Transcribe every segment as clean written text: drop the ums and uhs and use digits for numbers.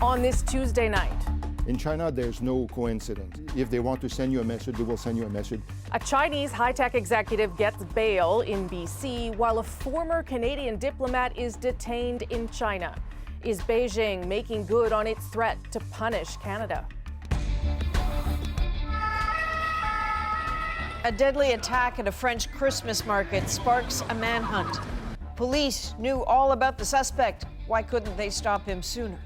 on this Tuesday night. In China, there's no coincidence. If they want to send you a message, they will send you a message. A Chinese high-tech executive gets bail in BC while a former Canadian diplomat is detained in China. Is Beijing making good on its threat to punish Canada? A deadly attack at a French Christmas market sparks a manhunt. Police knew all about the suspect. Why couldn't they stop him sooner?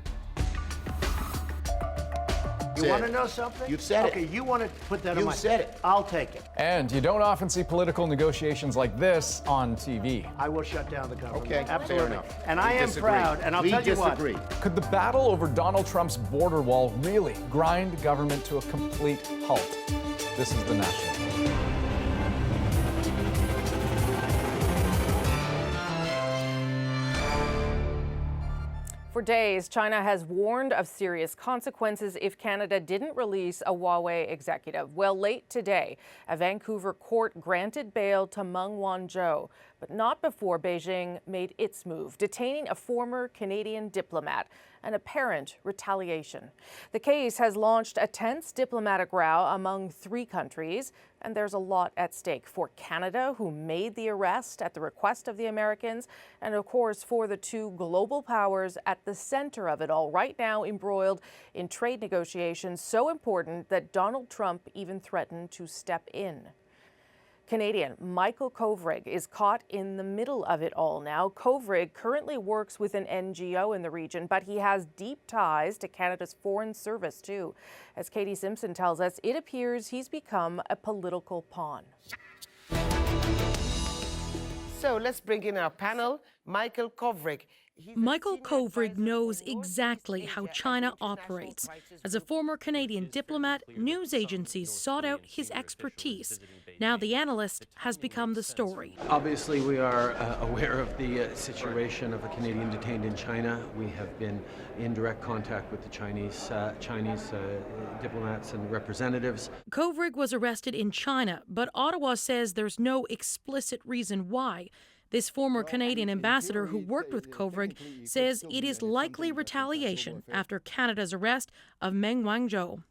You want to know something? You've said it. Okay, you want to put that on my... You've said it. I'll take it. And you don't often see political negotiations like this on TV. I will shut down the government. Okay, absolutely. fair enough. And I am proud, and I'll tell you what. We disagree. Could the battle over Donald Trump's border wall really grind government to a complete halt? This is The National. For days, China has warned of serious consequences if Canada didn't release a Huawei executive. Well, late today, a Vancouver court granted bail to Meng Wanzhou, but not before Beijing made its move, detaining a former Canadian diplomat, an apparent retaliation. The case has launched a tense diplomatic row among three countries, and there's a lot at stake for Canada, who made the arrest at the request of the Americans, and of course for the two global powers at the center of it all, right now embroiled in trade negotiations so important that Donald Trump even threatened to step in. Canadian Michael Kovrig is caught in the middle of it all now. Kovrig currently works with an NGO in the region, but he has deep ties to Canada's Foreign Service too. As Katie Simpson tells us, it appears he's become a political pawn. So let's bring in our panel, Michael Kovrig. Michael Kovrig knows exactly how China operates. As a former Canadian diplomat, news agencies sought out his expertise. Now the analyst has become the story. Obviously, we are aware of the situation of a Canadian detained in China. We have been in direct contact with the Chinese diplomats and representatives. Kovrig was arrested in China, but Ottawa says there's no explicit reason why. This former Canadian ambassador who worked with Kovrig says it is likely retaliation after Canada's arrest of Meng Wanzhou.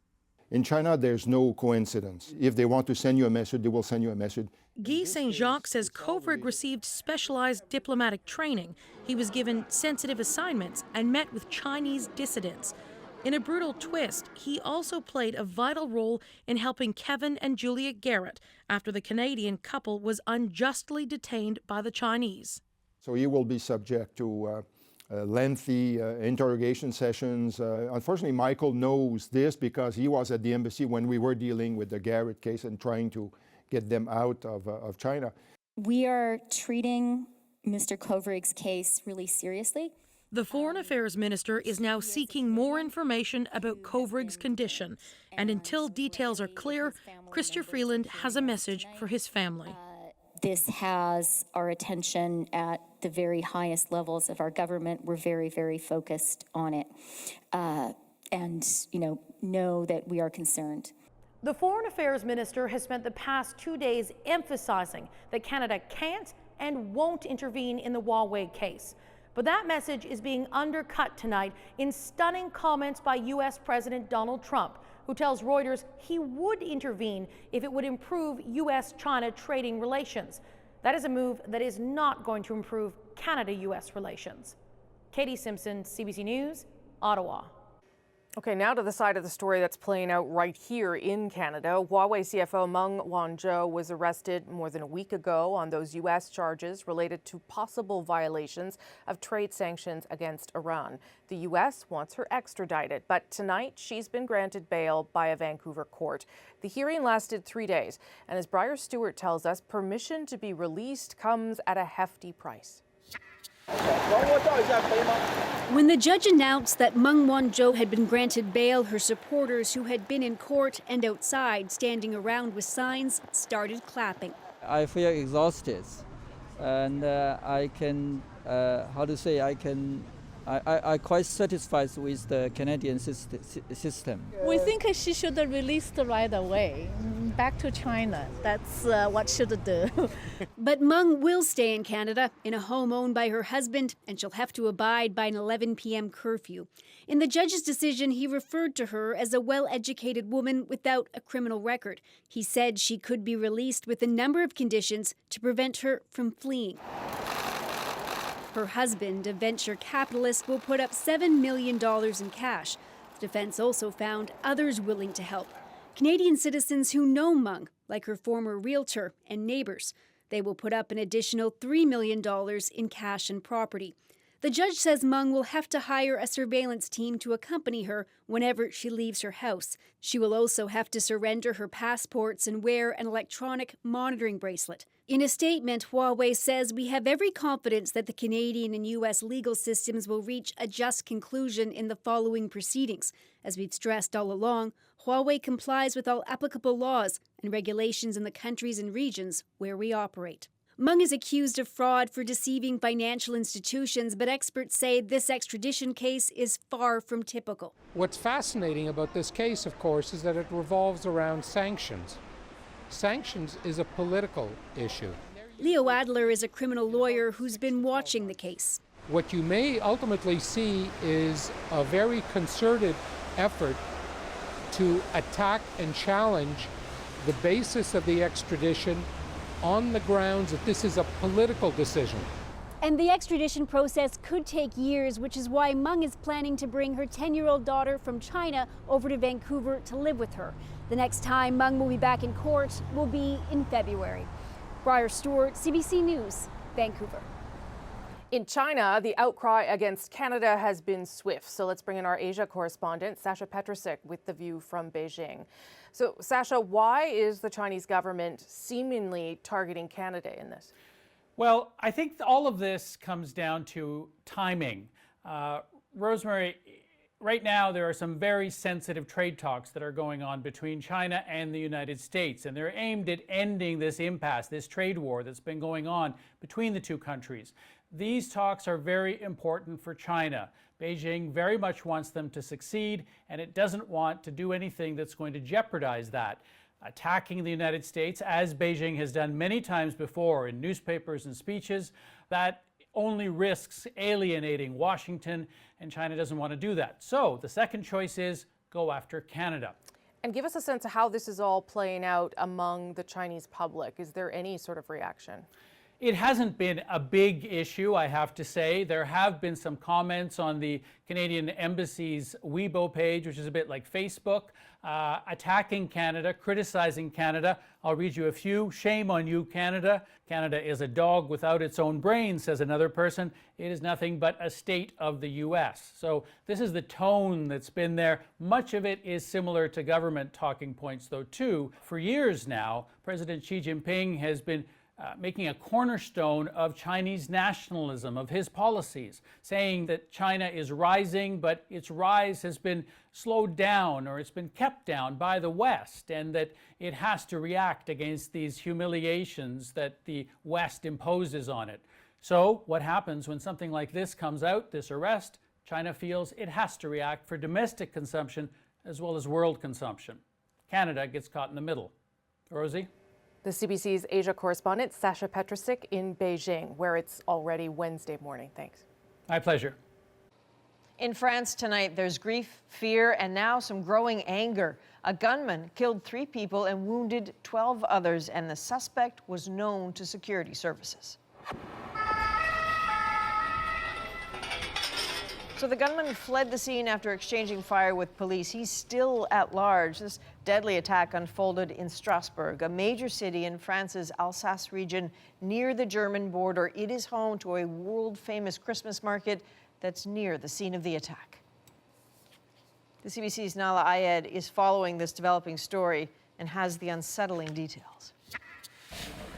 In China, there's no coincidence. If they want to send you a message, they will send you a message. Guy Saint-Jacques says Kovrig received specialized diplomatic training. He was given sensitive assignments and met with Chinese dissidents. In a brutal twist, he also played a vital role in helping Kevin and Julia Garrett after the Canadian couple was unjustly detained by the Chinese. So he will be subject to lengthy interrogation sessions. Unfortunately, Michael knows this because he was at the embassy when we were dealing with the Garrett case and trying to get them out of China. We are treating Mr. Kovrig's case really seriously. The Foreign Affairs Minister is now seeking more information about Kovrig's condition, and until details are clear, Chrystia Freeland has a message for his family. This has our attention at the very highest levels of our government. We're very, very focused on it, and know that we are concerned. The Foreign Affairs Minister has spent the past 2 days emphasizing that Canada can't and won't intervene in the Huawei case. But that message is being undercut tonight in stunning comments by U.S. President Donald Trump, who tells Reuters he would intervene if it would improve U.S.-China trading relations. That is a move that is not going to improve Canada-U.S. relations. Katie Simpson, CBC News, Ottawa. Okay, now to the side of the story that's playing out right here in Canada. Huawei CFO Meng Wanzhou was arrested more than a week ago on those U.S. charges related to possible violations of trade sanctions against Iran. The U.S. wants her extradited, but tonight she's been granted bail by a Vancouver court. The hearing lasted 3 days, and as Briar Stewart tells us, permission to be released comes at a hefty price. When the judge announced that Meng Wanzhou had been granted bail, her supporters who had been in court and outside standing around with signs started clapping. I feel exhausted, and I can I quite satisfied with the Canadian system. We think she should have released right away, back to China. That's what should do. But Meng will stay in Canada, in a home owned by her husband, and she'll have to abide by an 11 p.m. curfew. In the judge's decision, he referred to her as a well-educated woman without a criminal record. He said she could be released with a number of conditions to prevent her from fleeing. Her husband, a venture capitalist, will put up $7 million in cash. The defense also found others willing to help. Canadian citizens who know Meng, like her former realtor and neighbors. They will put up an additional $3 million in cash and property. The judge says Meng will have to hire a surveillance team to accompany her whenever she leaves her house. She will also have to surrender her passports and wear an electronic monitoring bracelet. In a statement, Huawei says, "We have every confidence that the Canadian and U.S. legal systems will reach a just conclusion in the following proceedings. As we've stressed all along, Huawei complies with all applicable laws and regulations in the countries and regions where we operate." Meng is accused of fraud for deceiving financial institutions, but experts say this extradition case is far from typical. What's fascinating about this case, of course, is that it revolves around sanctions. Sanctions is a political issue. Leo Adler is a criminal lawyer who's been watching the case. What you may ultimately see is a very concerted effort to attack and challenge the basis of the extradition on the grounds that this is a political decision. And the extradition process could take years, which is why Meng is planning to bring her 10-year-old daughter from China over to Vancouver to live with her. The next time Meng will be back in court will be in February. Briar Stewart, CBC News, Vancouver. In China, the outcry against Canada has been swift. So let's bring in our Asia correspondent, Sasha Petrusik, with the view from Beijing. So, Sasha, why is the Chinese government seemingly targeting Canada in this? Well, I think all of this comes down to timing. Rosemary, right now there are some very sensitive trade talks that are going on between China and the United States, and they're aimed at ending this impasse, this trade war that's been going on between the two countries. These talks are very important for China. Beijing very much wants them to succeed, and it doesn't want to do anything that's going to jeopardize that. Attacking the United States, as Beijing has done many times before in newspapers and speeches, that only risks alienating Washington, and China doesn't want to do that. So the second choice is go after Canada. And give us a sense of how this is all playing out among the Chinese public. Is there any sort of reaction? It hasn't been a big issue, I have to say. There have been some comments on the Canadian Embassy's Weibo page, which is a bit like Facebook, attacking Canada, criticizing Canada. I'll read you a few. "Shame on you, Canada. Canada is a dog without its own brain," says another person. "It is nothing but a state of the U.S." So this is the tone that's been there. Much of it is similar to government talking points, though, too. For years now, President Xi Jinping has been making a cornerstone of Chinese nationalism, of his policies, saying that China is rising, but its rise has been slowed down or it's been kept down by the West, and that it has to react against these humiliations that the West imposes on it. So what happens when something like this comes out, this arrest? China feels it has to react for domestic consumption as well as world consumption. Canada gets caught in the middle. Rosie? The CBC's Asia correspondent, Sasha Petrusik in Beijing, where it's already Wednesday morning. Thanks. My pleasure. In France tonight, there's grief, fear, and now some growing anger. A gunman killed 3 people and wounded 12 others, and the suspect was known to security services. So the gunman fled the scene after exchanging fire with police. He's still at large. This deadly attack unfolded in Strasbourg, a major city in France's Alsace region near the German border. It is home to a world-famous Christmas market that's near the scene of the attack. The CBC's Nala Ayed is following this developing story and has the unsettling details.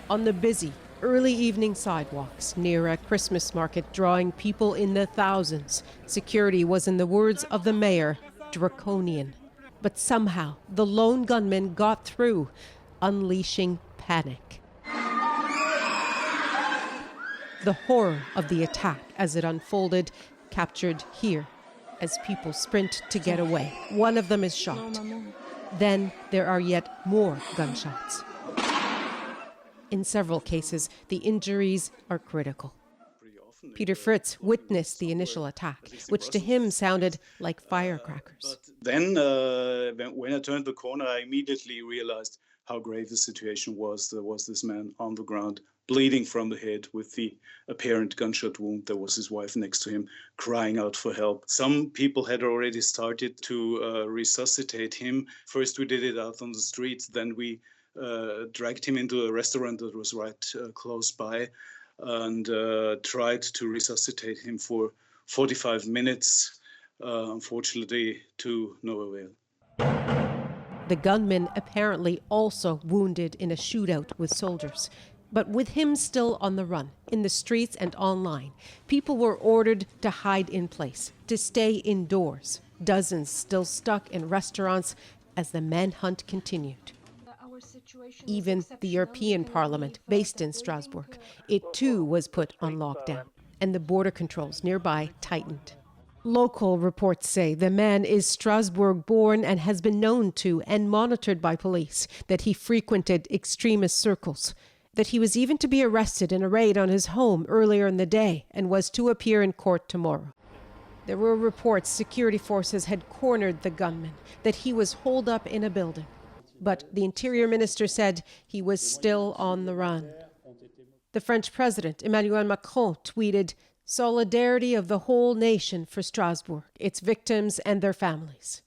On the busy, early evening sidewalks near a Christmas market drawing people in the thousands, security was, in the words of the mayor, draconian. But somehow the lone gunman got through, unleashing panic. The horror of the attack as it unfolded captured here as people sprint to get away. One of them is shot. Then there are yet more gunshots. In several cases, the injuries are critical. Peter Fritz witnessed the initial attack, which to him sounded like firecrackers. Then, when I turned the corner, I immediately realized how grave the situation was. There was this man on the ground, bleeding from the head with the apparent gunshot wound. There was his wife next to him, crying out for help. Some people had already started to resuscitate him. First, we did it out on the streets. Then we dragged him into a restaurant that was right close by and tried to resuscitate him for 45 minutes, unfortunately to no avail. The gunman apparently also wounded in a shootout with soldiers. But with him still on the run, in the streets and online, people were ordered to hide in place, to stay indoors. Dozens still stuck in restaurants as the manhunt continued. Even the European Parliament, based in Strasbourg, it too was put on lockdown, and the border controls nearby tightened. Local reports say the man is Strasbourg-born and has been known to and monitored by police, that he frequented extremist circles, that he was even to be arrested in a raid on his home earlier in the day and was to appear in court tomorrow. There were reports security forces had cornered the gunman, that he was holed up in a building. But the Interior Minister said he was still on the run. The French President, Emmanuel Macron, tweeted, "Solidarity of the whole nation for Strasbourg, its victims and their families."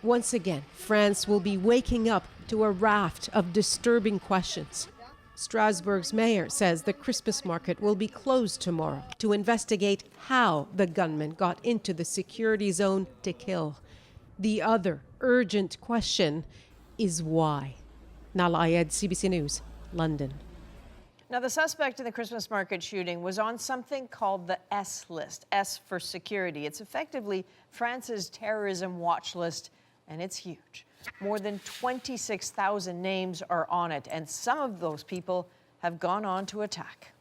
Once again, France will be waking up to a raft of disturbing questions. Strasbourg's mayor says the Christmas market will be closed tomorrow to investigate how the gunman got into the security zone to kill. The other urgent question is why. Nala Ayed, CBC News, London. Now, the suspect in the Christmas market shooting was on something called the S list, S for security. It's effectively France's terrorism watch list, and it's huge. More than 26,000 names are on it, and some of those people have gone on to attack.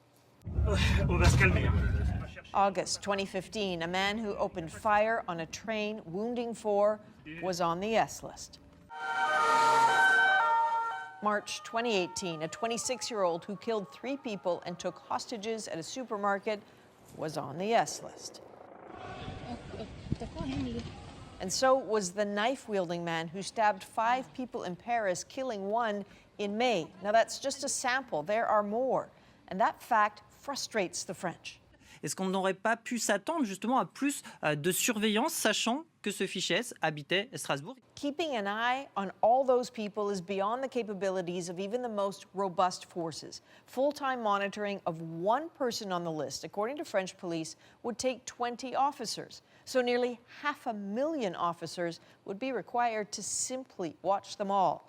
August 2015, a man who opened fire on a train, wounding 4, was on the S list. March 2018, a 26-year-old who killed 3 people and took hostages at a supermarket was on the S list. And so was the knife-wielding man who stabbed 5 people in Paris, killing 1 in May. Now, that's just a sample. There are more. And that fact frustrates the French. Est-ce qu'on n'aurait pas pu s'attendre justement à plus de surveillance, sachant que ce fichier S habitait Strasbourg? Keeping an eye on all those people is beyond the capabilities of even the most robust forces. Full-time monitoring of 1 person on the list, according to French police, would take 20 officers. So nearly 500,000 officers would be required to simply watch them all.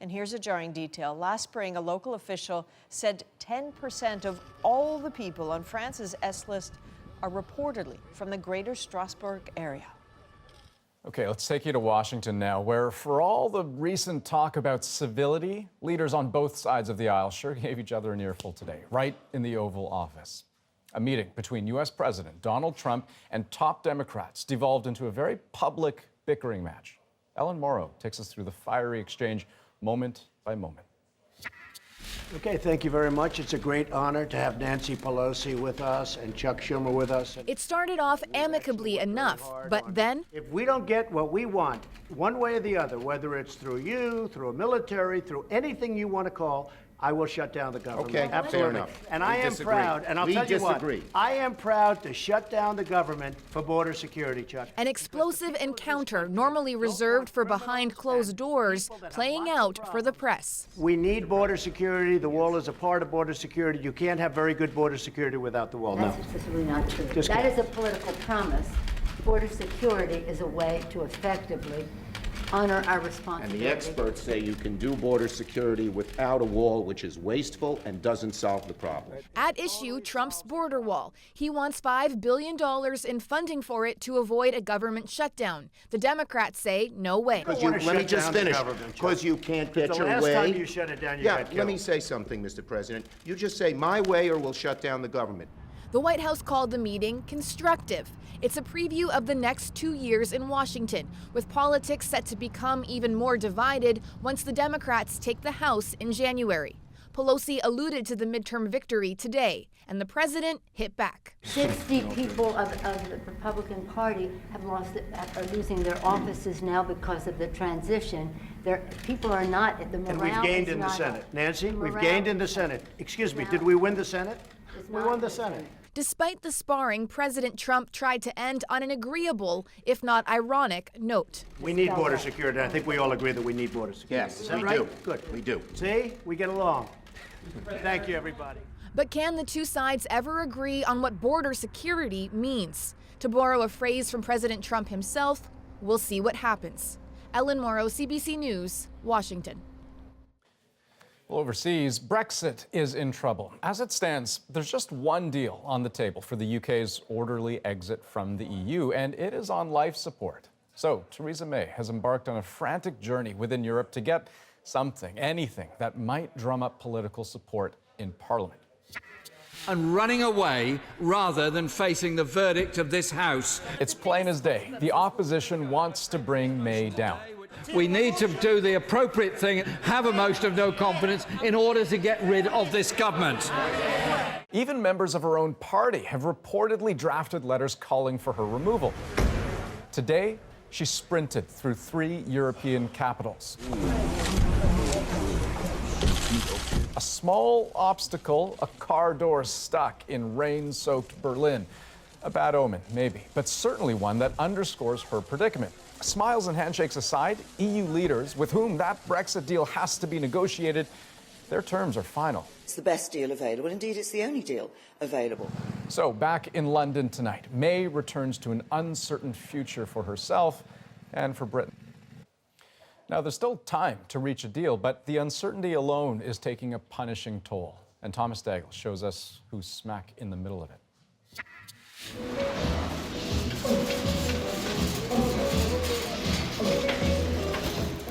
And here's a jarring detail. Last spring, a local official said 10% of all the people on France's S list are reportedly from the greater Strasbourg area. Okay, let's take you to Washington now, where for all the recent talk about civility, leaders on both sides of the aisle sure gave each other an earful today, right in the Oval Office. A meeting between U.S. President Donald Trump and top Democrats devolved into a very public bickering match. Ellen Morrow takes us through the fiery exchange moment by moment. Okay, thank you very much. It's a great honor to have Nancy Pelosi with us and Chuck Schumer with us. It started off amicably enough, but then... If we don't get what we want, one way or the other, whether it's through you, through a military, through anything you want to call, I will shut down the government. Okay, absolutely. fair enough. And I am proud, and I'll tell you what, I am proud to shut down the government for border security, Chuck. An explosive encounter normally reserved for behind closed doors, playing out for the press. We need border security. The wall is a part of border security. You can't have very good border security without the wall. That's specifically not true. That is a political promise. Border security is a way to effectively honor our responsibility. And the experts say you can do border security without a wall, which is wasteful and doesn't solve the problem. At issue, Trump's border wall. He wants $5 billion in funding for it to avoid a government shutdown. The Democrats say no way. Let me just finish. Because you can't get your way. The last time you shut it down, you got killed. Let me say something, Mr. President. You just say my way or we'll shut down the government. The White House called the meeting constructive. It's a preview of the next 2 years in Washington, with politics set to become even more divided once the Democrats take the House in January. Pelosi alluded to the midterm victory today, and the president hit back. 60 people of the Republican Party are losing their offices now because of the transition. People are not, the morale And we've gained is in the not Senate. up. Nancy, we've Morale gained in the Senate. Excuse me, did we win the Senate? We won the Senate. Despite the sparring, President Trump tried to end on an agreeable, if not ironic, note. We need border security. I think we all agree that we need border security. Yes, Is that we right? do. Good. We do. See, we get along. Thank you, everybody. But can the two sides ever agree on what border security means? To borrow a phrase from President Trump himself, we'll see what happens. Ellen Morrow, CBC News, Washington. Well, overseas, Brexit is in trouble. As it stands, there's just one deal on the table for the UK's orderly exit from the EU, and it is on life support. So Theresa May has embarked on a frantic journey within Europe to get something, anything, that might drum up political support in Parliament. And running away rather than facing the verdict of this House. It's plain as day. The opposition wants to bring May down. We need to do the appropriate thing, have a motion of no confidence in order to get rid of this government. Even members of her own party have reportedly drafted letters calling for her removal. Today, she sprinted through 3 European capitals. A small obstacle, a car door stuck in rain-soaked Berlin. A bad omen, maybe, but certainly one that underscores her predicament. Smiles and handshakes aside, EU leaders with whom that Brexit deal has to be negotiated, their terms are final. It's the best deal available. Indeed, it's the only deal available. So back in London tonight, May returns to an uncertain future for herself and for Britain. Now, there's still time to reach a deal, but the uncertainty alone is taking a punishing toll. And Thomas Daigle shows us who's smack in the middle of it.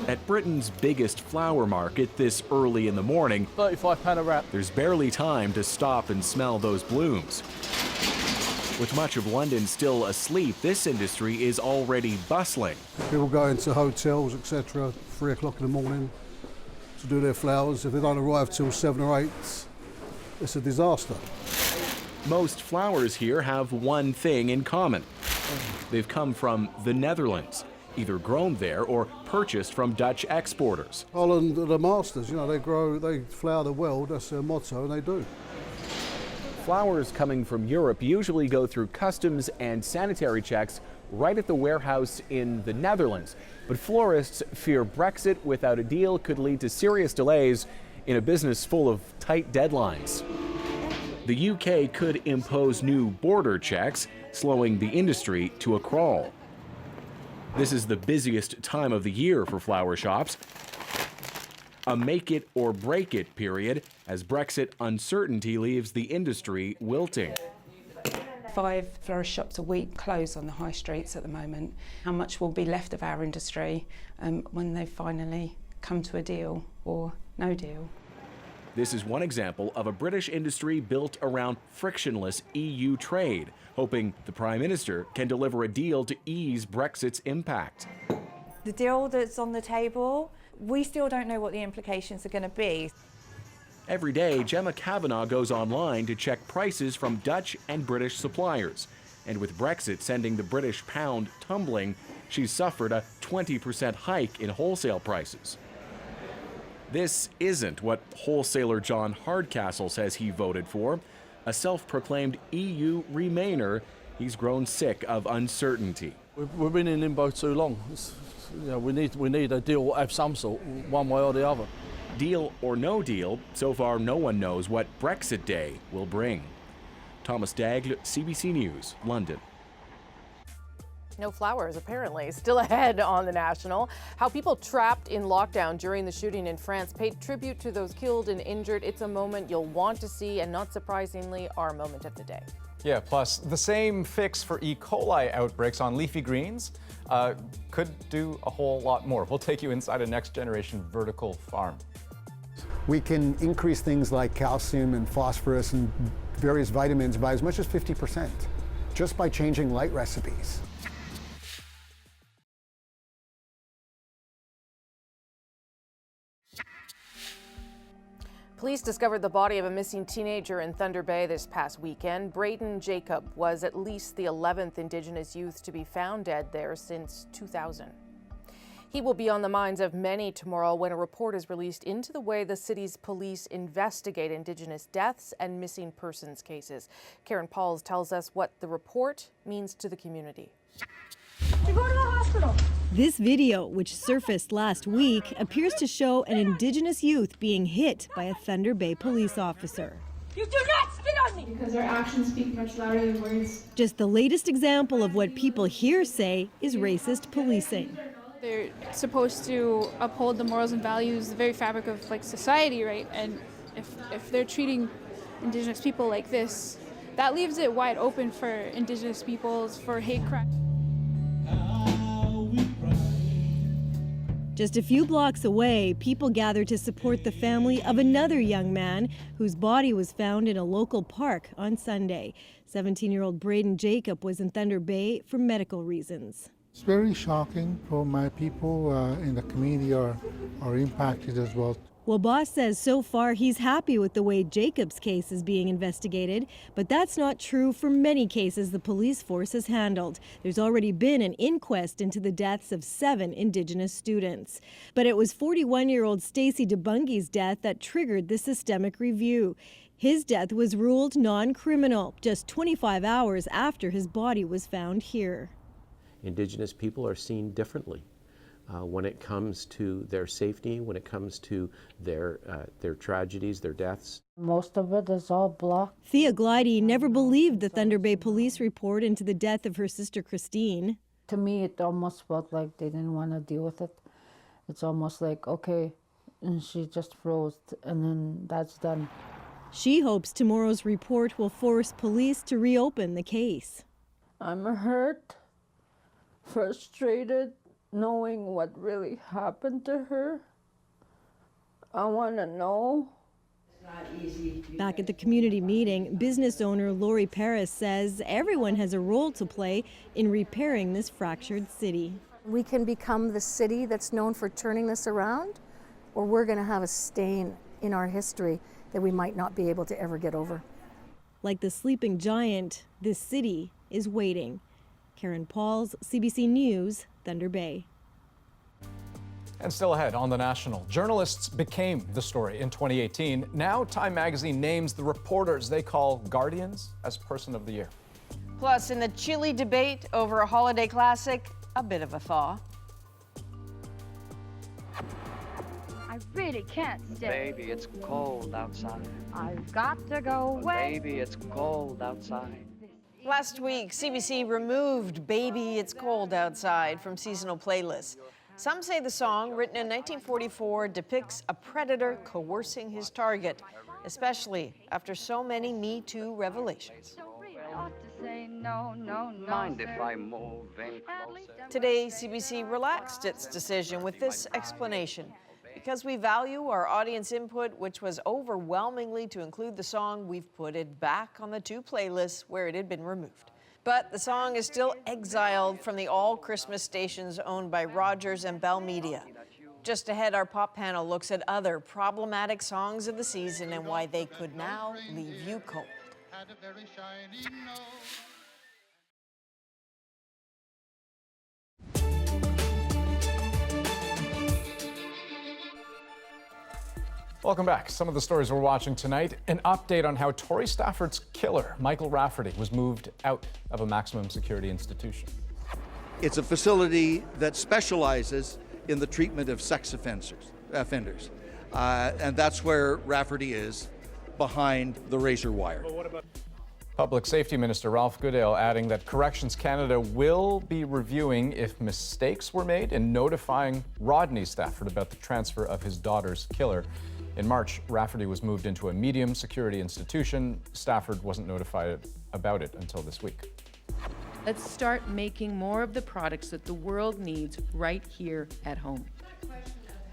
At Britain's biggest flower market this early in the morning, £35 a wrap. There's barely time to stop and smell those blooms. With much of London still asleep, this industry is already bustling. People go into hotels, etc., 3 o'clock in the morning to do their flowers. If they don't arrive till 7 or 8, it's a disaster. Most flowers here have one thing in common. They've come from the Netherlands, either grown there or purchased from Dutch exporters. Holland are the masters, they flower the world, that's their motto, and they do. Flowers coming from Europe usually go through customs and sanitary checks right at the warehouse in the Netherlands. But florists fear Brexit without a deal could lead to serious delays in a business full of tight deadlines. The UK could impose new border checks, slowing the industry to a crawl. This is the busiest time of the year for flower shops. A make it or break it period as Brexit uncertainty leaves the industry wilting. 5 florist shops a week close on the high streets at the moment. How much will be left of our industry when they finally come to a deal or no deal? This is one example of a British industry built around frictionless EU trade, hoping the Prime Minister can deliver a deal to ease Brexit's impact. The deal that's on the table, we still don't know what the implications are going to be. Every day, Gemma Kavanagh goes online to check prices from Dutch and British suppliers. And with Brexit sending the British pound tumbling, she's suffered a 20% hike in wholesale prices. This isn't what wholesaler John Hardcastle says he voted for. A self-proclaimed EU Remainer, he's grown sick of uncertainty. We've been in limbo too long. We need a deal of some sort, one way or the other. Deal or no deal, so far no one knows what Brexit Day will bring. Thomas Daigle, CBC News, London. No flowers, apparently. Still ahead on The National. How people trapped in lockdown during the shooting in France paid tribute to those killed and injured. It's a moment you'll want to see, and not surprisingly, our moment of the day. Yeah, plus the same fix for E. coli outbreaks on leafy greens could do a whole lot more. We'll take you inside a next-generation vertical farm. We can increase things like calcium and phosphorus and various vitamins by as much as 50%, just by changing light recipes. Police discovered the body of a missing teenager in Thunder Bay this past weekend. Braden Jacob was at least the 11th Indigenous youth to be found dead there since 2000. He will be on the minds of many tomorrow when a report is released into the way the city's police investigate Indigenous deaths and missing persons cases. Karen Pauls tells us what the report means to the community. To go to the hospital. This video, which surfaced last week, appears to show an Indigenous youth being hit by a Thunder Bay police officer. You do not spit on me! Because our actions speak much louder than words. Just the latest example of what people here say is racist policing. They're supposed to uphold the morals and values, the very fabric of society, right? And if they're treating Indigenous people like this, that leaves it wide open for Indigenous peoples, for hate crimes. Just a few blocks away, people gathered to support the family of another young man whose body was found in a local park on Sunday. 17-year-old Braden Jacob was in Thunder Bay for medical reasons. It's very shocking for my people in the community are impacted as well. Well, Boss says so far he's happy with the way Jacob's case is being investigated, but that's not true for many cases the police force has handled. There's already been an inquest into the deaths of 7 Indigenous students. But it was 41-year-old Stacey DeBungy's death that triggered the systemic review. His death was ruled non-criminal just 25 hours after his body was found here. Indigenous people are seen differently. When it comes to their safety, when it comes to their tragedies, their deaths. Most of it is all blocked. Thea Glidey never believed the Thunder Bay police report into the death of her sister Christine. To me, it almost felt like they didn't want to deal with it. It's almost like, okay, and she just froze, and then that's done. She hopes tomorrow's report will force police to reopen the case. I'm hurt, frustrated, knowing what really happened to her. I want to know. Back at the community meeting, business owner Lori Paris says everyone has a role to play in repairing this fractured city. We can become the city that's known for turning this around, or we're going to have a stain in our history that we might not be able to ever get over. Like the sleeping giant, this city is waiting. Karen Pauls, CBC News, Thunder Bay. And still ahead on The National, journalists became the story in 2018. Now Time magazine names the reporters they call guardians as Person of the Year. Plus, in the chilly debate over a holiday classic, a bit of a thaw. I really can't stay. Baby, it's cold outside. I've got to go away. Baby, it's cold outside. Last week, CBC removed Baby It's Cold Outside from seasonal playlists. Some say the song, written in 1944, depicts a predator coercing his target, especially after so many Me Too revelations. Mind if I move in closer? Today, CBC relaxed its decision with this explanation. Because we value our audience input, which was overwhelmingly to include the song, we've put it back on the 2 playlists where it had been removed. But the song is still exiled from the all-Christmas stations owned by Rogers and Bell Media. Just ahead, our pop panel looks at other problematic songs of the season and why they could now leave you cold. Welcome back. Some of the stories we're watching tonight. An update on how Tory Stafford's killer, Michael Rafferty, was moved out of a maximum security institution. It's a facility that specializes in the treatment of sex offenders. And that's where Rafferty is, behind the razor wire. Public Safety Minister Ralph Goodale adding that Corrections Canada will be reviewing if mistakes were made in notifying Rodney Stafford about the transfer of his daughter's killer. In March, Rafferty was moved into a medium security institution. Stafford wasn't notified about it until this week. Let's start making more of the products that the world needs right here at home.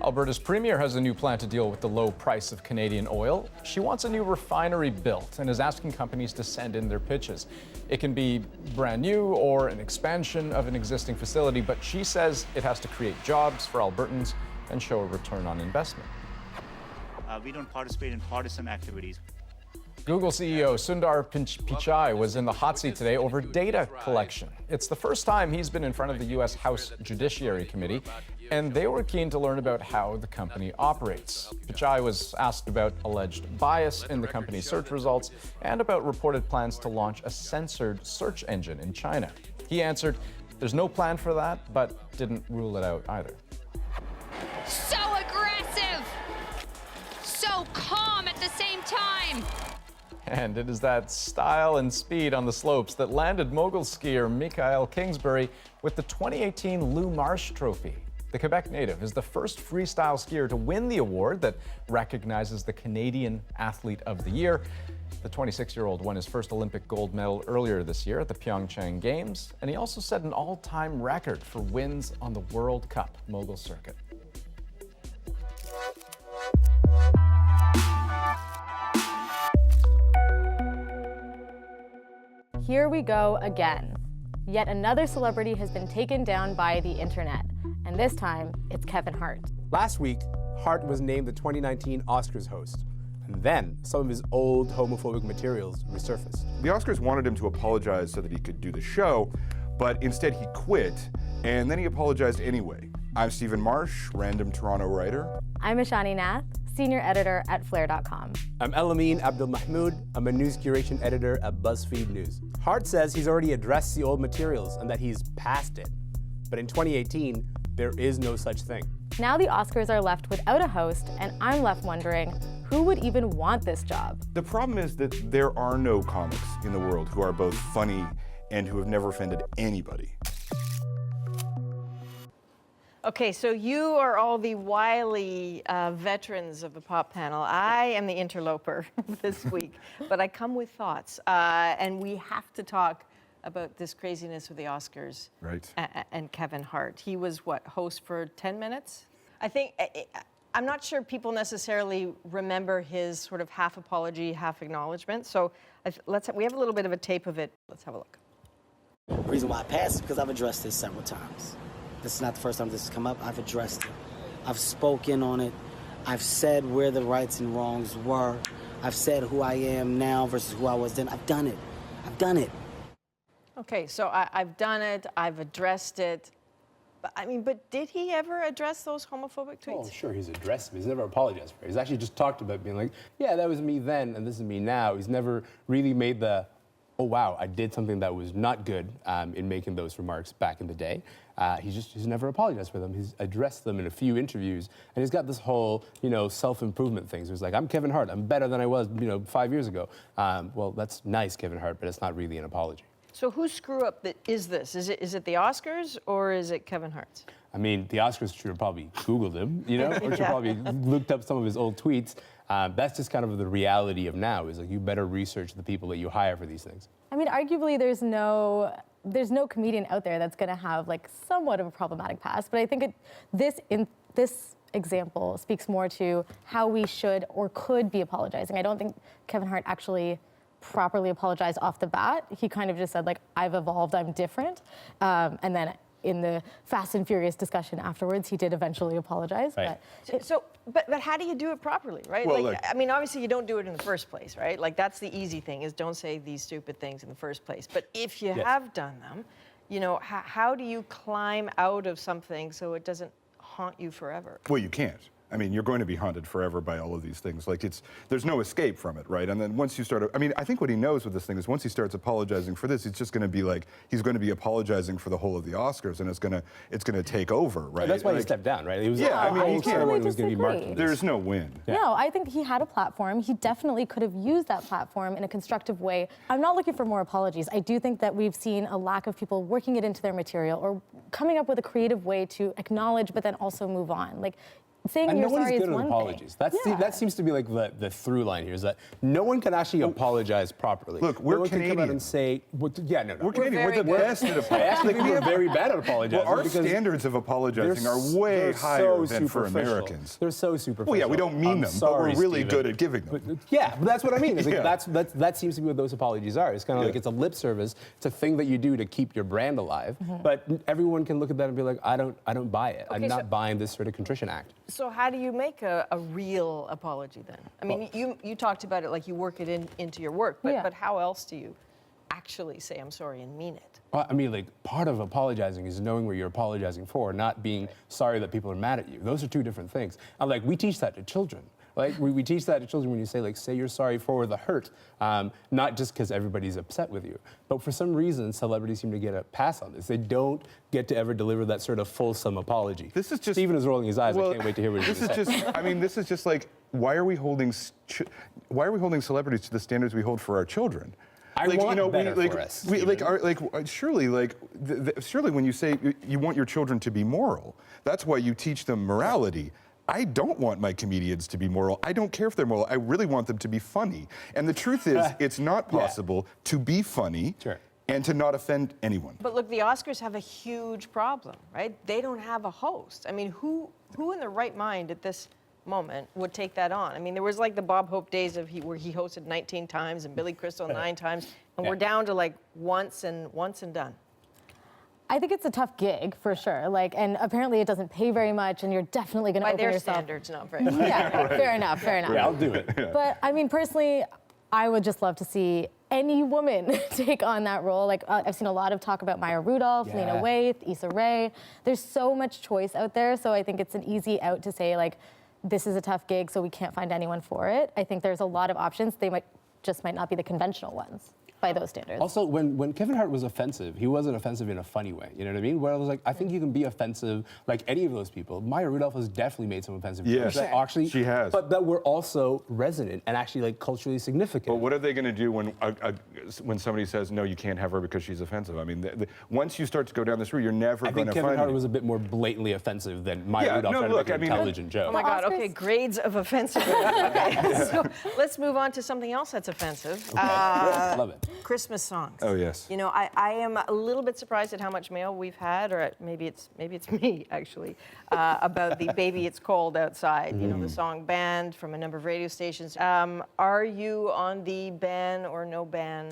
Alberta's premier has a new plan to deal with the low price of Canadian oil. She wants a new refinery built and is asking companies to send in their pitches. It can be brand new or an expansion of an existing facility, but she says it has to create jobs for Albertans and show a return on investment. We don't participate in partisan activities. Google CEO Sundar Pichai was in the hot seat today over data collection. It's the first time he's been in front of the U.S. House Judiciary Committee, and they were keen to learn about how the company operates. Pichai was asked about alleged bias in the company's search results and about reported plans to launch a censored search engine in China. He answered, there's no plan for that, but didn't rule it out either. So aggressive! So calm at the same time! And it is that style and speed on the slopes that landed mogul skier Michael Kingsbury with the 2018 Lou Marsh Trophy. The Quebec native is the first freestyle skier to win the award that recognizes the Canadian Athlete of the Year. The 26-year-old won his first Olympic gold medal earlier this year at the Pyeongchang Games, and he also set an all-time record for wins on the World Cup mogul circuit. Here we go again. Yet another celebrity has been taken down by the internet, and this time it's Kevin Hart. Last week, Hart was named the 2019 Oscars host, and then some of his old homophobic materials resurfaced. The Oscars wanted him to apologize so that he could do the show, but instead he quit, and then he apologized anyway. I'm Stephen Marsh, random Toronto writer. I'm Ashani Nath, senior editor at Flair.com. I'm Elamine Abdul-Mahmoud. I'm a news curation editor at BuzzFeed News. Hart says he's already addressed the old materials and that he's past it. But in 2018, there is no such thing. Now the Oscars are left without a host, and I'm left wondering, who would even want this job? The problem is that there are no comics in the world who are both funny and who have never offended anybody. Okay, so you are all the wily veterans of the pop panel. I am the interloper this week, but I come with thoughts. And we have to talk about this craziness with the Oscars. Right. And Kevin Hart. He was, what, host for 10 minutes? I think, I'm not sure people necessarily remember his sort of half apology, half acknowledgement. So we have a little bit of a tape of it. Let's have a look. The reason why I passed is because I've addressed this several times. This is not the first time this has come up. I've addressed it. I've spoken on it. I've said where the rights and wrongs were. I've said who I am now versus who I was then. I've done it. I've done it. Okay, so I've done it. I've addressed it. But did he ever address those homophobic tweets? Oh, sure, he's addressed them. He's never apologized for it. He's actually just talked about being like, yeah, that was me then, and this is me now. He's never really made the, oh, wow, I did something that was not good in making those remarks back in the day. He's never apologized for them. He's addressed them in a few interviews, and he's got this whole, self-improvement thing. So he's like, I'm Kevin Hart. I'm better than I was, 5 years ago. Well, that's nice, Kevin Hart, but it's not really an apology. So whose screw-up is this? Is it the Oscars or is it Kevin Hart's? I mean, the Oscars should have probably Googled him, or should probably looked up some of his old tweets. That's just kind of the reality of now, is like you better research the people that you hire for these things. I mean, arguably there's no comedian out there that's going to have like somewhat of a problematic past, but I think this example speaks more to how we should or could be apologizing. I don't think Kevin Hart actually properly apologized off the bat. He kind of just said, like, I've evolved, I'm different. And then in the Fast and Furious discussion afterwards, he did eventually apologize. Right. But how do you do it properly, right? Well, obviously you don't do it in the first place, right? Like, that's the easy thing, is don't say these stupid things in the first place. But if you have done them, how do you climb out of something so it doesn't haunt you forever? Well, you can't. I mean, you're going to be haunted forever by all of these things. Like, there's no escape from it, right? And then once you start, I think what he knows with this thing is once he starts apologizing for this, it's just going to be like, he's going to be apologizing for the whole of the Oscars, and it's going to take over, right? That's why he stepped down, right? It was he ceremony was going to be marked. There's no win. Yeah. No, I think he had a platform. He definitely could have used that platform in a constructive way. I'm not looking for more apologies. I do think that we've seen a lack of people working it into their material or coming up with a creative way to acknowledge but then also move on. Like, saying And you're no one's sorry good is at one apologies. thing. That seems to be like the through line here, is that no one can actually apologize properly. Look, we're no one Canadian. can come out and say, well, yeah, no. We're Canadian. We're the best at apologizing. I actually think we're very bad at apologizing. Well, our because standards of apologizing are way they're higher so than for superficial. Americans. They're so superficial. Well, yeah, we don't mean them, but we're really good at giving them. But, yeah, but that's what I mean. It's like, Yeah. that seems to be what those apologies are. It's kind of like it's a lip service. It's a thing that you do to keep your brand alive. But everyone can look at that and be like, I don't buy it. I'm not buying this sort of contrition act. So how do you make a real apology then? I mean, you talked about it like you work it into your work, but how else do you actually say I'm sorry and mean it? Well, I mean, like, part of apologizing is knowing what you're apologizing for, not being sorry that people are mad at you. Those are two different things. And, like, we teach that to children. Like, we teach that to children when you say, like, say you're sorry for the hurt, not just because everybody's upset with you. But for some reason, celebrities seem to get a pass on this. They don't get to ever deliver that sort of fulsome apology. This is just... Steven is rolling his eyes. I can't wait to hear what he's going to say. I mean, this is just like, why are we holding celebrities to the standards we hold for our children? I want better for us, surely when you say you want your children to be moral, that's why you teach them morality. I don't want my comedians to be moral. I don't care if they're moral. I really want them to be funny. And the truth is, it's not possible to be funny and to not offend anyone. But look, the Oscars have a huge problem, right? They don't have a host. I mean, who in their right mind at this moment would take that on? I mean, there was like the Bob Hope days where he hosted 19 times and Billy Crystal 9 times, and we're down to like once and done. I think it's a tough gig for sure. Like, and apparently it doesn't pay very much, and you're definitely going to open By their yourself. standards, not very. Yeah, fair enough. Yeah, I'll do it. But I mean, personally, I would just love to see any woman take on that role. Like, I've seen a lot of talk about Maya Rudolph, Lena Waithe, Issa Rae. There's so much choice out there, so I think it's an easy out to say, like, this is a tough gig, so we can't find anyone for it. I think there's a lot of options. They might not be the conventional ones by those standards. Also, when Kevin Hart was offensive, he wasn't offensive in a funny way. You know what I mean? Where I was like, I think you can be offensive like any of those people. Maya Rudolph has definitely made some offensive jokes that actually, she has. But that were also resonant and actually like culturally significant. But what are they going to do when somebody says, no, you can't have her because she's offensive? I mean, once you start to go down this route, you're never going to find I think Kevin Hart was a bit more blatantly offensive than Maya Rudolph trying to make an intelligent joke. Oh my God, okay, grades of offensive. Okay, so let's move on to something else that's offensive. Love it. Christmas songs. Oh, yes. You know, I am a little bit surprised at how much mail we've had, or maybe it's me, actually, about the Baby It's Cold Outside, you know, the song banned from a number of radio stations. Are you on the ban or no ban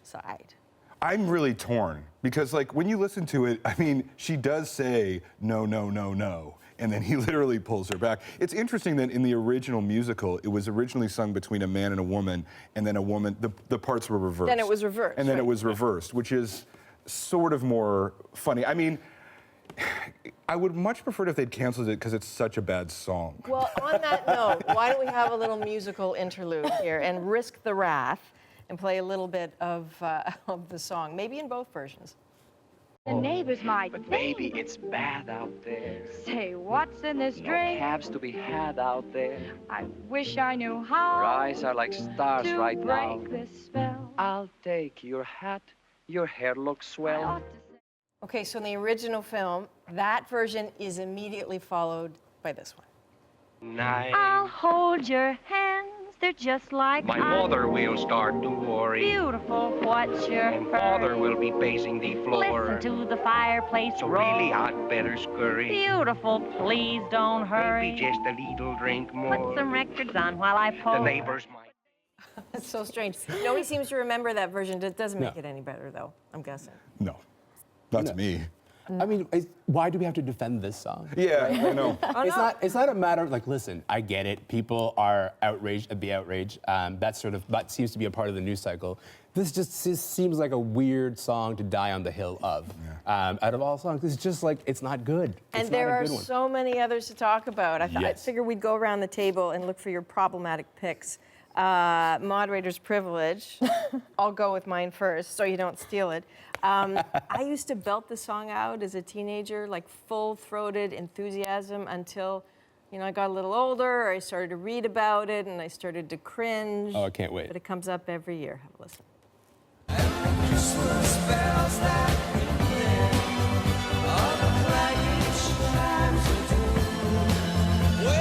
side? I'm really torn because, like, when you listen to it, I mean, she does say, no, no, no, no. And then he literally pulls her back. It's interesting that in the original musical, it was originally sung between a man and a woman, and then a woman, the parts were reversed. Then it was reversed. And then it was reversed, which is sort of more funny. I mean, I would much prefer it if they'd canceled it because it's such a bad song. Well, on that note, why don't we have a little musical interlude here and risk the wrath and play a little bit of the song, maybe in both versions. The neighbors might But baby, it's bad out there. say, what's in this No drink? cabs to be had out there. I wish I knew how Your eyes are like stars to right now. break this spell. I'll take your hat. Your hair looks swell. Okay, so in the original film, that version is immediately followed by this one. Night. I'll hold your hands, they're just like My ice. mother will start to worry. Beautiful, what's your And father hurry? will be pacing the floor. Listen to the fireplace So roar. really, I'd better scurry. Beautiful, please don't hurry. Maybe just a little drink more. Put some records on while I pour. The neighbors might. That's so strange. Nobody seems to remember that version. It doesn't make No. it any better, though, I'm guessing. No, not to me. I mean, why do we have to defend this song? Yeah, I know. It's not a matter of like, listen, I get it. People are outraged at the outrage. That seems to be a part of the news cycle. This just seems like a weird song to die on the hill of. Out of all songs, it's just like, it's not good. And there are so many others to talk about. I Yes. figured we'd go around the table and look for your problematic picks. Moderator's privilege. I'll go with mine first so you don't steal it. I used to belt the song out as a teenager, like full-throated enthusiasm until, you know, I got a little older, I started to read about it, and I started to cringe. Oh, I can't wait. But it comes up every year. Have a listen. Well,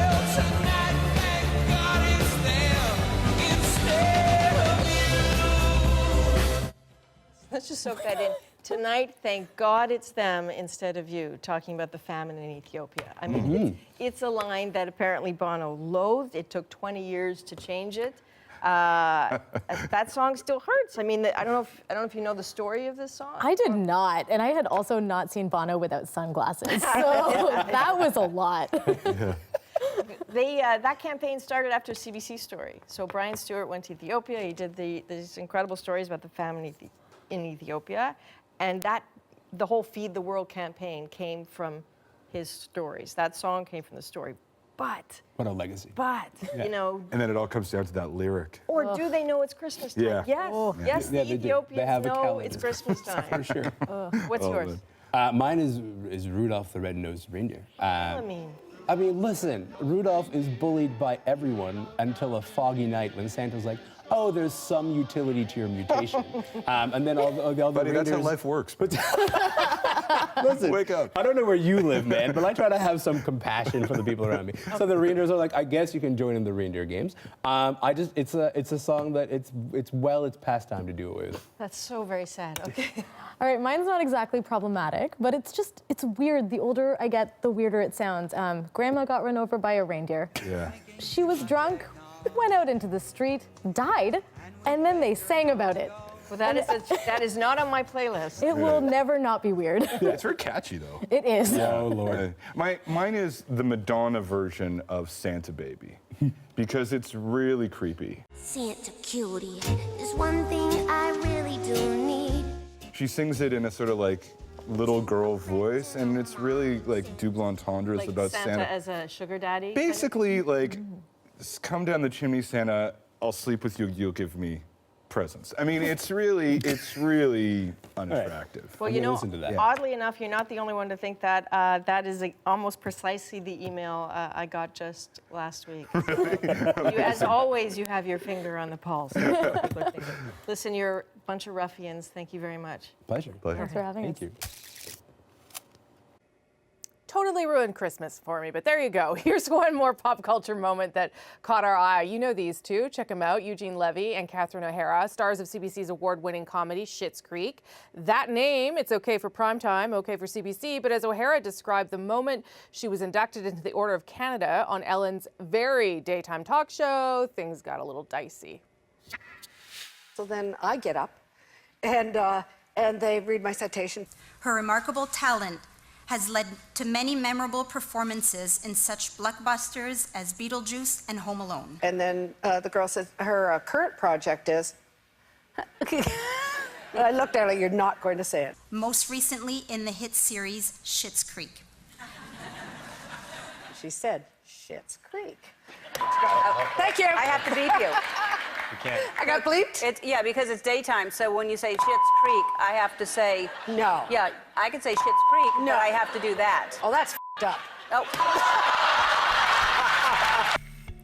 Let's just soak that in. Tonight, thank God it's them instead of you talking about the famine in Ethiopia. I mean, it's a line that apparently Bono loathed. It took 20 years to change it. That song still hurts. I mean, I don't know if you know the story of this song. I did not, and I had also not seen Bono without sunglasses, so that was a lot. That campaign started after a CBC story. So Brian Stewart went to Ethiopia. He did these incredible stories about the famine in Ethiopia, and the whole Feed the World campaign came from his stories. That song came from the story. But what a legacy. But you know, and then it all comes down to that lyric. Or do they know it's Christmas time? Yeah. Yes. Yes, the Ethiopians they know it's Christmas time. For sure. What's yours? Mine is Rudolph the Red-Nosed Reindeer. I mean, listen, Rudolph is bullied by everyone until a foggy night when Santa's like, oh, there's some utility to your mutation. And then all the Buddy, reindeers... that's how life works. Listen, wake up. I don't know where you live, man, but I try to have some compassion for the people around me. So the reindeers are like, I guess you can join in the reindeer games. It's a song that it's past time to do away with. That's so very sad. Okay. All right, mine's not exactly problematic, but it's weird. The older I get, the weirder it sounds. Grandma got run over by a reindeer. Yeah. She was drunk, went out into the street, died, and then they sang about it. Well, that is not on my playlist. It will never not be weird. Yeah, it's very catchy, though. It is. Oh, Lord. Mine is the Madonna version of Santa Baby, because it's really creepy. Santa cutie, there's one thing I really do need. She sings it in a sort of like little girl voice, and it's really like double entendres Like about Santa as a sugar daddy? Basically, like, come down the chimney, Santa, I'll sleep with you, you'll give me presents. I mean, it's really unattractive. Well, you know, oddly enough, you're not the only one to think that. That is almost precisely the email I got just last week. As always, you have your finger on the pulse. Listen, you're a bunch of ruffians. Thank you very much. Pleasure. Thanks for having us. Thank you. Totally ruined Christmas for me, but there you go. Here's one more pop culture moment that caught our eye. You know these two. Check them out. Eugene Levy and Catherine O'Hara, stars of CBC's award-winning comedy Schitt's Creek. That name, it's okay for primetime, okay for CBC, but as O'Hara described the moment she was inducted into the Order of Canada on Ellen's very daytime talk show, things got a little dicey. So then I get up and they read my citation. Her remarkable talent has led to many memorable performances in such blockbusters as Beetlejuice and Home Alone. And then the girl says her current project is... I looked at her, you're not going to say it. Most recently in the hit series Schitt's Creek. She said, Schitt's Creek. Thank you. I have to beep you. You can't. I got bleeped? Yeah, because it's daytime, so when you say Schitt's Creek, I have to say... No. Yeah, I can say Schitt's Creek, but I have to do that. Oh, that's f***ed up. Oh.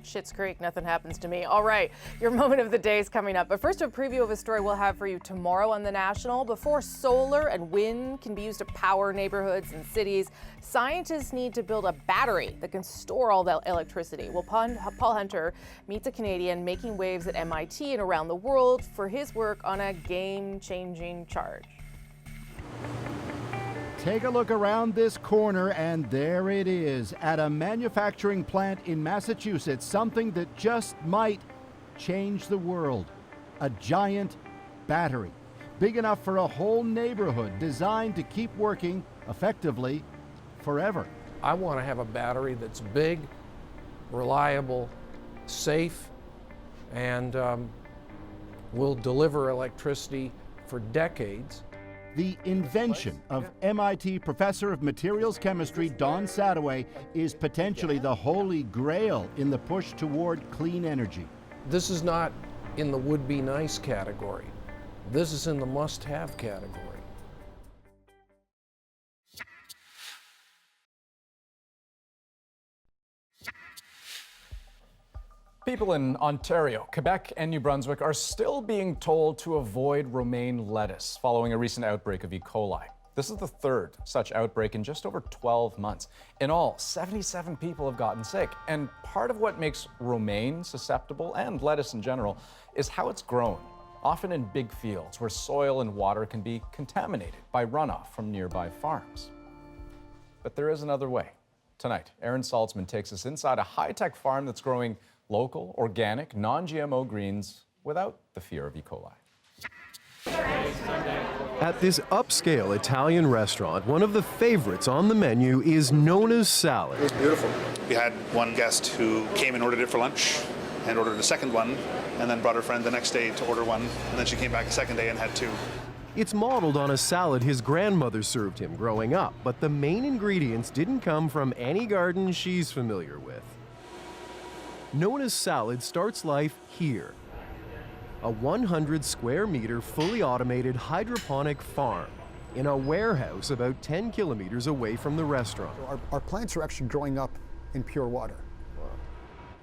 Schitt's Creek, nothing happens to me. All right, your moment of the day is coming up. But first, a preview of a story we'll have for you tomorrow on The National. Before solar and wind can be used to power neighborhoods and cities, scientists need to build a battery that can store all that electricity. Well, Paul Hunter meets a Canadian making waves at MIT and around the world for his work on a game-changing charge. Take a look around this corner, and there it is, at a manufacturing plant in Massachusetts, something that just might change the world. A giant battery, big enough for a whole neighborhood, designed to keep working effectively forever. I want to have a battery that's big, reliable, safe, and will deliver electricity for decades. The invention of MIT professor of materials chemistry Don Sadoway is potentially the holy grail in the push toward clean energy. This is not in the would-be nice category. This is in the must-have category. People in Ontario, Quebec, and New Brunswick are still being told to avoid romaine lettuce following a recent outbreak of E. coli. This is the third such outbreak in just over 12 months. In all, 77 people have gotten sick. And part of what makes romaine susceptible, and lettuce in general, is how it's grown. often in big fields where soil and water can be contaminated by runoff from nearby farms. But there is another way. Tonight, Aaron Saltzman takes us inside a high-tech farm that's growing local, organic, non-GMO greens without the fear of E. coli. At this upscale Italian restaurant, one of the favorites on the menu is Nona's salad. It's beautiful. We had one guest who came and ordered it for lunch and ordered a second one and then brought her friend the next day to order one, and then she came back a second day and had two. It's modeled on a salad his grandmother served him growing up, but the main ingredients didn't come from any garden she's familiar with. Nona's salad starts life here. A 100 square meter fully automated hydroponic farm in a warehouse about 10 kilometers away from the restaurant. Our plants are actually growing up in pure water.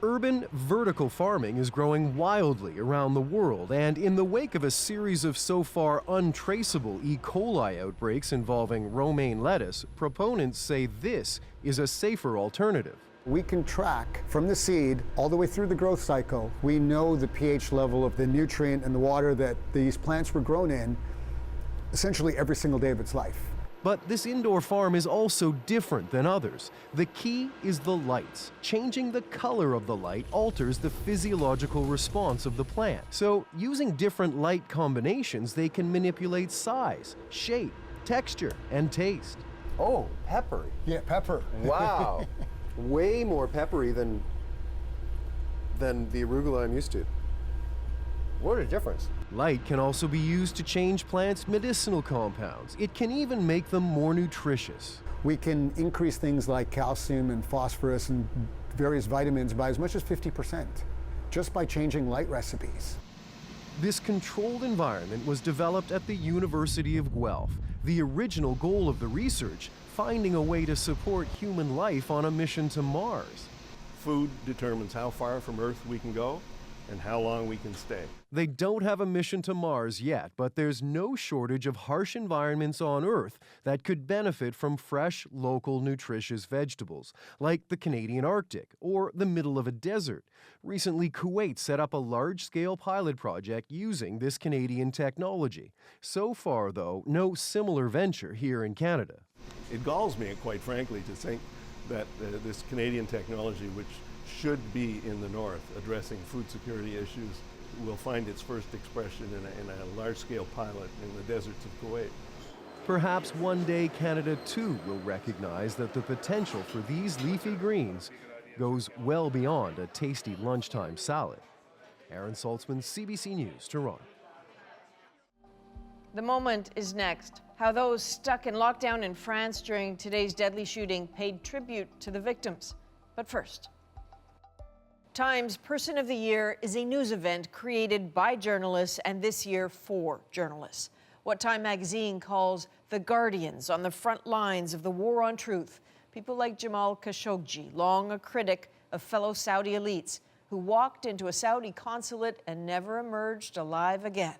Urban vertical farming is growing wildly around the world, and in the wake of a series of so far untraceable E. coli outbreaks involving romaine lettuce, proponents say this is a safer alternative. We can track from the seed all the way through the growth cycle. We know the pH level of the nutrient and the water that these plants were grown in essentially every single day of its life. But this indoor farm is also different than others. The key is the lights. Changing the color of the light alters the physiological response of the plant. So using different light combinations, they can manipulate size, shape, texture, and taste. Oh, peppery. Yeah, pepper. Wow. Way more peppery than the arugula I'm used to. What a difference. Light can also be used to change plants' medicinal compounds. It can even make them more nutritious. We can increase things like calcium and phosphorus and various vitamins by as much as 50% just by changing light recipes. This controlled environment was developed at the University of Guelph. The original goal of the research, finding a way to support human life on a mission to Mars. Food determines how far from Earth we can go and how long we can stay. They don't have a mission to Mars yet, but there's no shortage of harsh environments on Earth that could benefit from fresh, local, nutritious vegetables, like the Canadian Arctic or the middle of a desert. Recently, Kuwait set up a large-scale pilot project using this Canadian technology. So far, though, no similar venture here in Canada. It galls me, quite frankly, to think that this Canadian technology, which should be in the north, addressing food security issues, will find its first expression in a large-scale pilot in the deserts of Kuwait. Perhaps one day Canada too will recognize that the potential for these leafy greens goes well beyond a tasty lunchtime salad. Aaron Saltzman, CBC News, Toronto. The moment is next. How those stuck in lockdown in France during today's deadly shooting paid tribute to the victims. But first, Times Person of the Year is a news event created by journalists and this year for journalists. What Time magazine calls the guardians on the front lines of the war on truth. People like Jamal Khashoggi, long a critic of fellow Saudi elites, who walked into a Saudi consulate and never emerged alive again.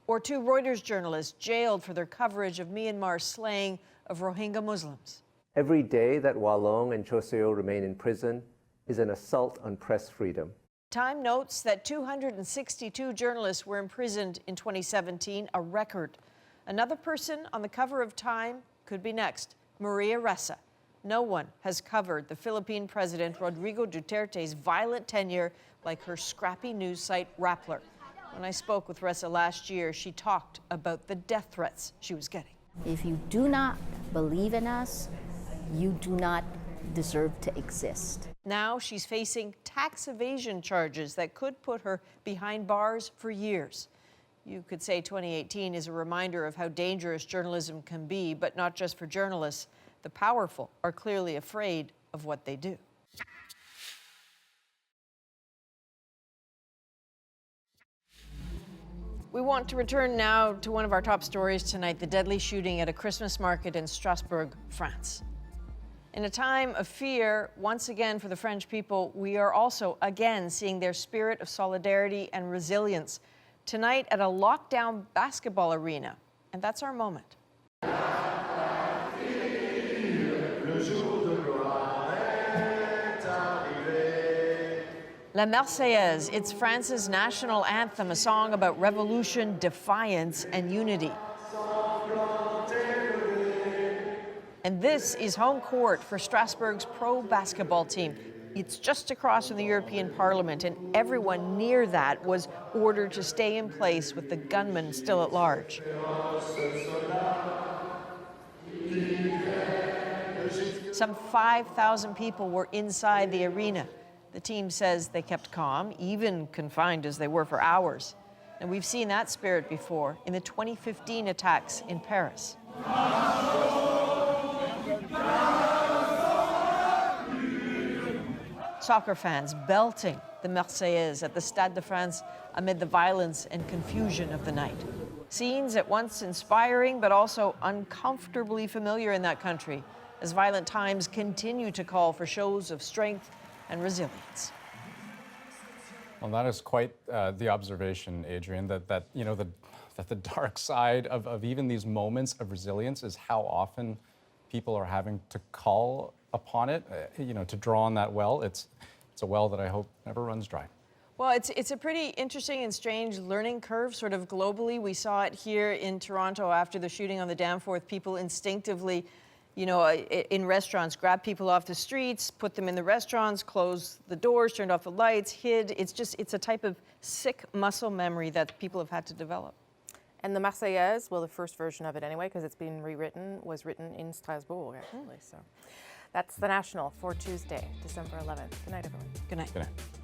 Or two Reuters journalists jailed for their coverage of Myanmar's slaying of Rohingya Muslims. Every day that Walong and Choseo remain in prison is an assault on press freedom. Time notes that 262 journalists were imprisoned in 2017, a record. Another person on the cover of Time could be next, Maria Ressa. No one has covered the Philippine President Rodrigo Duterte's violent tenure like her scrappy news site Rappler. When I spoke with Ressa last year, she talked about the death threats she was getting. If you do not believe in us, you do not deserve to exist. Now she's facing tax evasion charges that could put her behind bars for years. You could say 2018 is a reminder of how dangerous journalism can be, but not just for journalists. The powerful are clearly afraid of what they do. We want to return now to one of our top stories tonight, the deadly shooting at a Christmas market in Strasbourg, France. In a time of fear, once again for the French people, we are also again seeing their spirit of solidarity and resilience tonight at a lockdown basketball arena. And that's our moment. La Marseillaise, it's France's national anthem, a song about revolution, defiance, and unity. And this is home court for Strasbourg's pro basketball team. It's just across from the European Parliament, and everyone near that was ordered to stay in place with the gunmen still at large. Some 5,000 people were inside the arena. The team says they kept calm, even confined as they were for hours. And we've seen that spirit before in the 2015 attacks in Paris. Soccer fans belting the Marseillaise at the Stade de France amid the violence and confusion of the night. Scenes at once inspiring but also uncomfortably familiar in that country as violent times continue to call for shows of strength and resilience. Well, that is quite the observation, Adrian, that the dark side of even these moments of resilience is how often people are having to call upon it, to draw on that well. It's a well that I hope never runs dry. Well, it's a pretty interesting and strange learning curve, sort of globally. We saw it here in Toronto after the shooting on the Danforth. People instinctively, in restaurants, grab people off the streets, put them in the restaurants, closed the doors, turned off the lights, hid. It's a type of sick muscle memory that people have had to develop. And the Marseillaise, well, the first version of it anyway, because it's been rewritten, was written in Strasbourg, actually. So that's the National for Tuesday, December 11th. Good night, everyone. Good night. Good night.